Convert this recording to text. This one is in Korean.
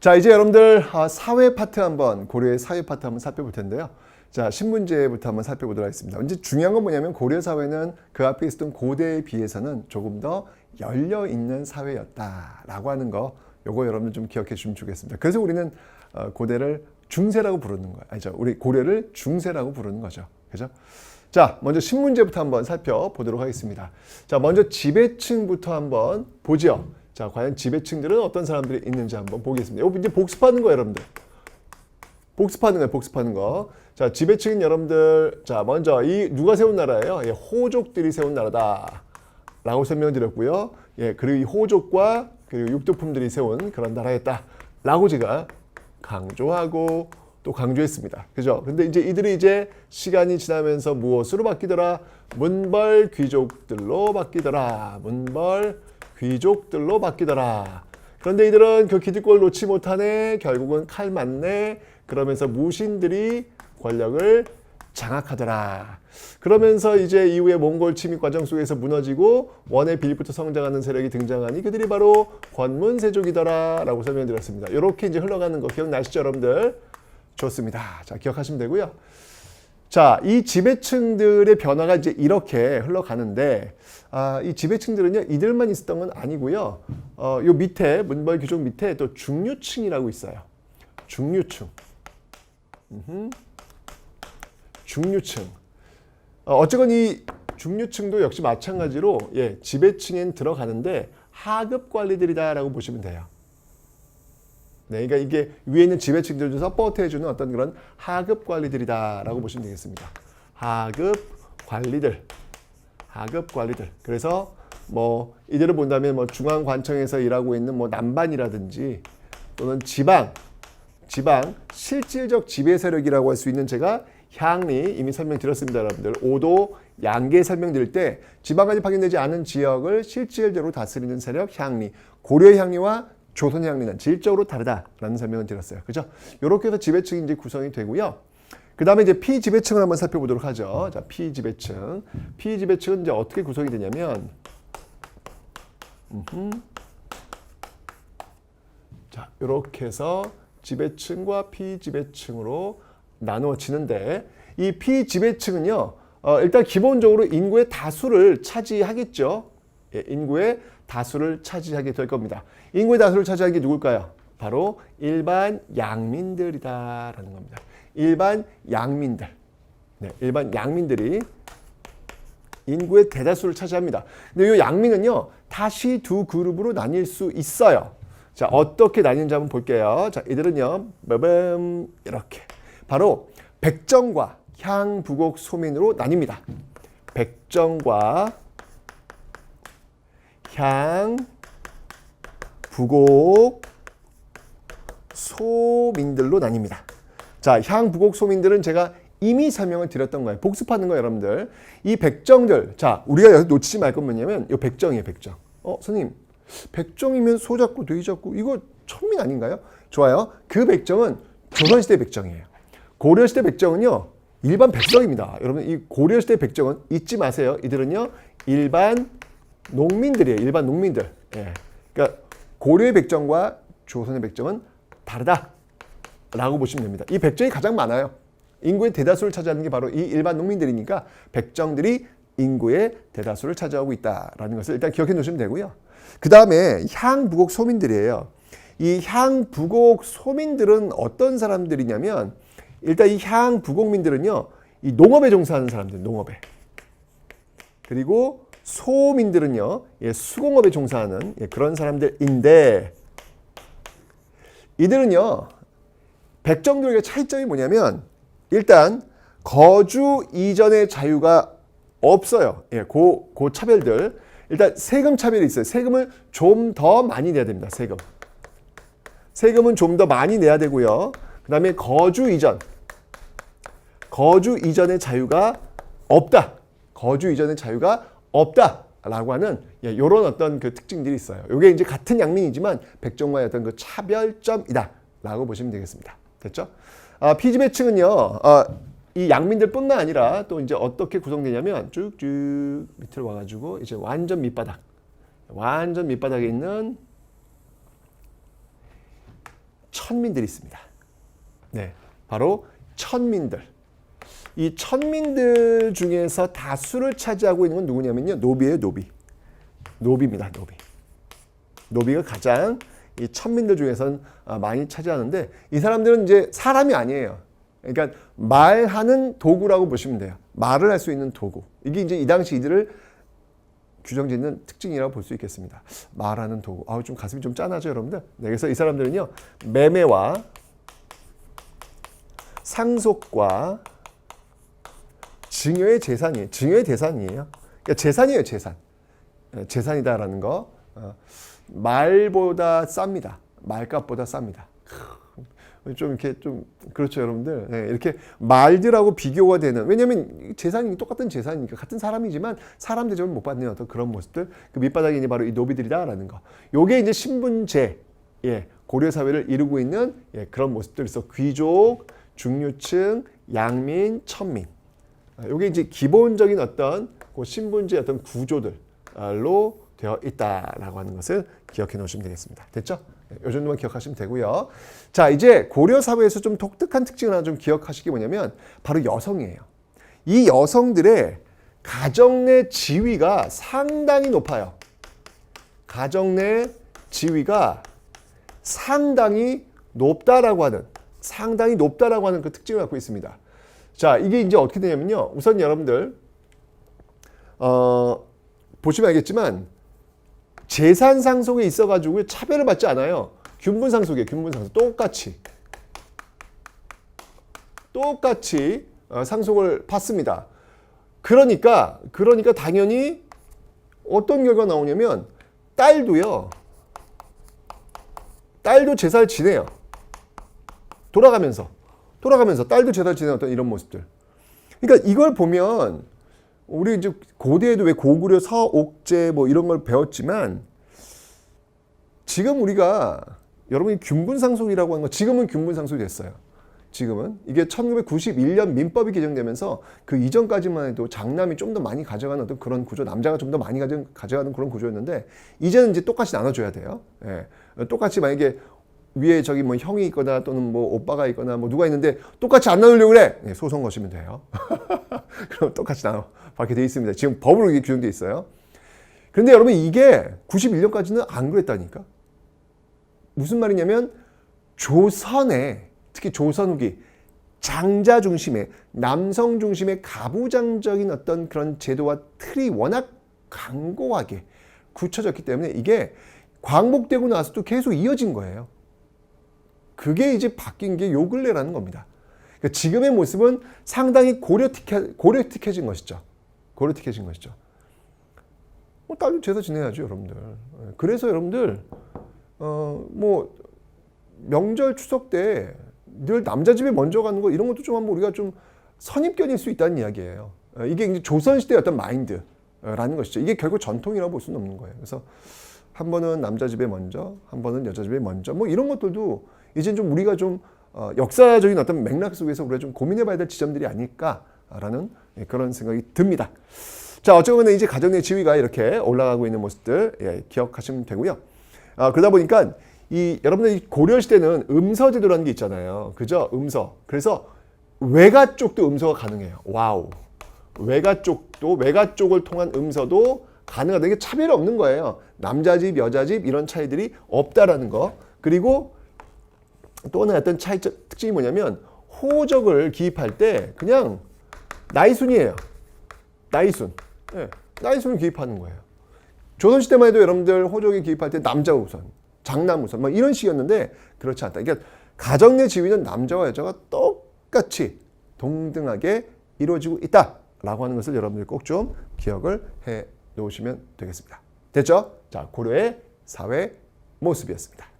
자, 이제 여러분들 사회 파트 고려의 사회 파트 한번 살펴볼 텐데요. 자, 신문제부터 한번 살펴보도록 하겠습니다. 이제 중요한 건 뭐냐면 고려 사회는 그 앞에 있었던 고대에 비해서는 조금 더 열려 있는 사회였다라고 하는 거, 요거 여러분들 좀 기억해 주시면 좋겠습니다. 그래서 우리는 고대를 중세라고 부르는 거예요. 아니죠? 우리 고려를 중세라고 부르는 거죠. 그죠? 자, 먼저 신문제부터 한번 살펴보도록 하겠습니다. 자, 먼저 지배층부터 한번 보죠. 자, 과연 지배층들은 어떤 사람들이 있는지 한번 보겠습니다. 이거 이제 복습하는 거예요, 여러분들. 복습하는 거예요, 복습하는 거. 자, 지배층은 여러분들, 자, 먼저 이 누가 세운 나라예요? 예, 호족들이 세운 나라다. 라고 설명드렸고요. 예, 그리고 이 호족과 그리고 육도품들이 세운 그런 나라였다. 라고 제가 강조하고 또 강조했습니다. 그죠? 근데 이제 이들이 이제 시간이 지나면서 무엇으로 바뀌더라? 문벌 귀족들로 바뀌더라. 문벌 귀족들로 바뀌더라. 그런데 이들은 그 기득권을 놓지 못하네. 결국은 칼 맞네. 그러면서 무신들이 권력을 장악하더라. 그러면서 이제 이후에 몽골 침입 과정 속에서 무너지고 원의 비리부터 성장하는 세력이 등장하니 그들이 바로 권문세족이더라 라고 설명드렸습니다. 이렇게 이제 흘러가는 거 기억나시죠, 여러분들? 좋습니다. 자, 기억하시면 되고요. 자, 이 지배층들의 변화가 이제 이렇게 흘러가는데, 이 지배층들은요, 이들만 있었던 건 아니고요. 요 밑에, 문벌 귀족 밑에 또 중류층이라고 있어요. 중류층. 중류층. 어쨌건 이 중류층도 역시 마찬가지로, 예, 지배층엔 들어가는데 하급 관리들이다라고 보시면 돼요. 네, 그러니까 이게 위에 있는 지배층들도 서포트해주는 어떤 그런 하급 관리들이다라고 보시면 되겠습니다. 하급 관리들. 그래서 뭐 이대로 본다면 뭐 중앙관청에서 일하고 있는 뭐 남반이라든지 또는 지방 실질적 지배 세력이라고 할 수 있는 제가 향리 이미 설명드렸습니다, 여러분들. 5도 양계 설명드릴 때 지방까지 파견되지 않은 지역을 실질적으로 다스리는 세력 향리. 고려의 향리와 조선의 향리는 질적으로 다르다라는 설명을 드렸어요. 그죠? 이렇게 해서 지배층이 이제 구성이 되고요. 그 다음에 이제 피지배층을 한번 살펴보도록 하죠. 자, 피지배층은 이제 어떻게 구성이 되냐면, 자, 이렇게 해서 지배층과 피지배층으로 나누어지는데, 이 피지배층은요, 일단 기본적으로 인구의 다수를 차지하겠죠. 예, 인구의 다수를 차지하게 될 겁니다. 인구의 다수를 차지하는 게 누굴까요? 바로 일반 양민들이다라는 겁니다. 일반 양민들. 네, 일반 양민들이 인구의 대다수를 차지합니다. 근데 이 양민은요, 다시 두 그룹으로 나뉠 수 있어요. 자, 어떻게 나뉘는지 한번 볼게요. 자, 이들은요, 이렇게. 바로 백정과 향부곡 소민으로 나뉩니다. 백정과 향부곡 소민들로 나뉩니다. 자, 향부곡 소민들은 제가 이미 설명을 드렸던 거예요. 복습하는 거예요, 여러분들. 이 백정들, 자, 우리가 여기서 놓치지 말 건 뭐냐면 이 백정이에요, 백정. 선생님, 백정이면 소잡고 돼지잡고 이거 천민 아닌가요? 좋아요. 그 백정은 조선시대 백정이에요. 고려시대 백정은요, 일반 백성입니다. 여러분, 이 고려시대 백정은 잊지 마세요. 이들은요, 일반 농민들이에요. 일반 농민들. 예. 그러니까 고려의 백정과 조선의 백정은 다르다라고 보시면 됩니다. 이 백정이 가장 많아요. 인구의 대다수를 차지하는 게 바로 이 일반 농민들이니까 백정들이 인구의 대다수를 차지하고 있다라는 것을 일단 기억해 놓으시면 되고요. 그 다음에 향부곡 소민들이에요. 이 향부곡 소민들은 어떤 사람들이냐면, 일단 이 향부곡민들은요, 이 농업에 종사하는 사람들, 농업에. 그리고 소민들은요, 예, 수공업에 종사하는, 예, 그런 사람들인데, 이들은요, 백정들에게 차이점이 뭐냐면, 일단 거주 이전의 자유가 없어요. 예, 그 차별들. 일단 세금 차별이 있어요. 세금을 좀 더 많이 내야 됩니다. 세금은 좀 더 많이 내야 되고요. 그 다음에 거주 이전의 자유가 없다. 라고 하는, 예, 이런 어떤 그 특징들이 있어요. 이게 이제 같은 양민이지만 백정과의 어떤 그 차별점이다 라고 보시면 되겠습니다. 됐죠? 피지배층은요, 이 양민들뿐만 아니라 또 이제 어떻게 구성되냐면 쭉쭉 밑으로 와가지고 이제 완전 밑바닥에 있는 천민들이 있습니다. 네, 바로 천민들. 이 천민들 중에서 다수를 차지하고 있는 건 누구냐면요. 노비예요, 노비. 노비입니다, 노비. 노비가 가장 이 천민들 중에서는 많이 차지하는데 이 사람들은 이제 사람이 아니에요. 그러니까 말하는 도구라고 보시면 돼요. 말을 할 수 있는 도구. 이게 이제 이 당시 이들을 규정짓는 특징이라고 볼 수 있겠습니다. 말하는 도구. 좀 가슴이 좀 짠하죠, 여러분들? 네, 그래서 이 사람들은요, 매매와 상속과 증여의 재산이에요. 증여의 대상이에요. 그러니까 재산이에요, 재산. 재산이다라는 거. 말보다 쌉니다. 말값보다 쌉니다. 좀 이렇게 좀 그렇죠, 여러분들. 네, 이렇게 말들하고 비교가 되는, 왜냐하면 재산이 똑같은 재산이니까 같은 사람이지만 사람 대접을 못 받는 어떤 그런 모습들, 그 밑바닥이 이제 바로 이 노비들이다라는 거. 요게 이제 신분제, 고려 사회를 이루고 있는 그런 모습들. 그래서 귀족, 중류층, 양민, 천민. 요게 이제 기본적인 어떤 그 신분제 어떤 구조들로 되어 있다라고 하는 것을 기억해 놓으시면 되겠습니다. 됐죠? 이 정도만 기억하시면 되고요. 자, 이제 고려 사회에서 좀 독특한 특징을 하나 좀 기억하시기 뭐냐면 바로 여성이에요. 이 여성들의 가정 내 지위가 상당히 높아요. 가정 내 지위가 상당히 높다라고 하는 그 특징을 갖고 있습니다. 자, 이게 이제 어떻게 되냐면요. 우선 여러분들 보시면 알겠지만 재산 상속에 있어가지고 차별을 받지 않아요. 균분 상속이에요. 균분 상속. 똑같이 상속을 받습니다. 그러니까 당연히 어떤 결과가 나오냐면 딸도 제사를 지내요. 돌아가면서 딸도 제사를 지내는 어떤 이런 모습들. 그러니까 이걸 보면 우리 이제 고대에도 왜 고구려 서옥제 뭐 이런 걸 배웠지만 지금 우리가 여러분이 균분상속이라고 하는 거 지금은 균분상속이 됐어요. 지금은 이게 1991년 민법이 개정되면서 그 이전까지만 해도 장남이 좀 더 많이 가져가는 어떤 그런 구조, 남자가 좀 더 많이 가져가는 그런 구조였는데 이제는 이제 똑같이 나눠줘야 돼요. 똑같이 만약에 위에 저기 뭐 형이 있거나 또는 뭐 오빠가 있거나 뭐 누가 있는데 똑같이 안 나누려고 그래. 소송 거시면 돼요. 그럼 똑같이 나눠 받게 돼 있습니다. 지금 법으로 이게 규정돼 있어요. 그런데 여러분 이게 91년까지는 안 그랬다니까. 무슨 말이냐면 조선에 특히 조선 후기 장자 중심의 남성 중심의 가부장적인 어떤 그런 제도와 틀이 워낙 강고하게 굳혀졌기 때문에 이게 광복되고 나서도 계속 이어진 거예요. 그게 이제 바뀐 게 요 근래라는 겁니다. 그러니까 지금의 모습은 상당히 고려틱해진 것이죠. 고려틱해진 것이죠. 딸도 제사 지내야죠, 여러분들. 그래서 여러분들 뭐 명절 추석 때 늘 남자 집에 먼저 가는 거 이런 것도 좀 한번 우리가 좀 선입견일 수 있다는 이야기예요. 이게 이제 조선시대의 어떤 마인드라는 것이죠. 이게 결국 전통이라고 볼 수는 없는 거예요. 그래서 한 번은 남자 집에 먼저, 한 번은 여자 집에 먼저, 뭐 이런 것들도 이제 좀 우리가 좀 역사적인 어떤 맥락 속에서 우리가 좀 고민해봐야 될 지점들이 아닐까라는 그런 생각이 듭니다. 자, 어쩌면 이제 가정 내 지위가 이렇게 올라가고 있는 모습들 기억하시면 되고요. 그러다 보니까 여러분들 고려 시대는 음서 제도라는 게 있잖아요. 그죠? 음서. 그래서 외가 쪽도 음서가 가능해요. 와우. 외가 쪽을 통한 음서도 가능하다. 이게 차별이 없는 거예요. 남자 집, 여자 집 이런 차이들이 없다라는 거. 그리고 또 하나 어떤 특징이 뭐냐면 호적을 기입할 때 그냥 나이순이에요. 나이순. 나이순을 기입하는 거예요. 조선시대만 해도 여러분들 호적에 기입할 때 남자 우선, 장남 우선 뭐 이런 식이었는데 그렇지 않다. 그러니까 가정 내 지위는 남자와 여자가 똑같이 동등하게 이루어지고 있다라고 하는 것을 여러분들 꼭 좀 기억을 해 놓으시면 되겠습니다. 됐죠? 자, 고려의 사회 모습이었습니다.